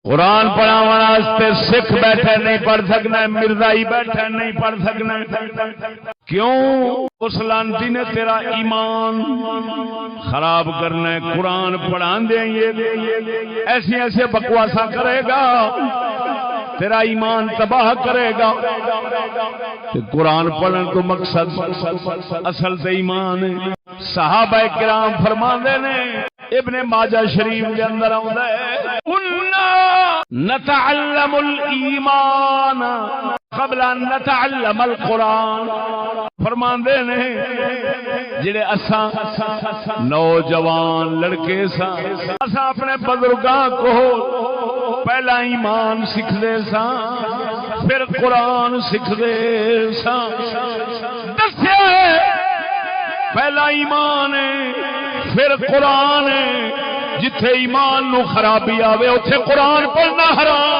قرآن پڑھاون واسطے سکھ بیٹھے نہیں پڑھ سکنا، مرزائی بیٹھے نہیں پڑھ سکنا۔ کیوں؟ اس لانتی نے تیرا ایمان خراب کرنا ہے۔ قرآن پڑھا دیں یہ ایسی ایسے بکواسا کرے گا، تیرا ایمان تباہ کرے گا۔ قرآن پڑھن کو مقصد اصل سے ایمان ہے۔ صحابہ کرام فرماندے نے، ابن ماجہ شریف کے اندر آتا ہے، نتعلم الایمان قبل ان نتعلم القرآن۔ فرماندے نے جڑے اساں نوجوان لڑکے ساں، اساں اپنے بزرگاں کو پہلا ایمان سکھدے ساں، پھر قرآن سکھدے ساں۔ دسیا پہلا ایمان ہے پھر قرآن ہے۔ جتھے ایمان نو خرابی آوے اتھے قرآن پڑھنا حرام۔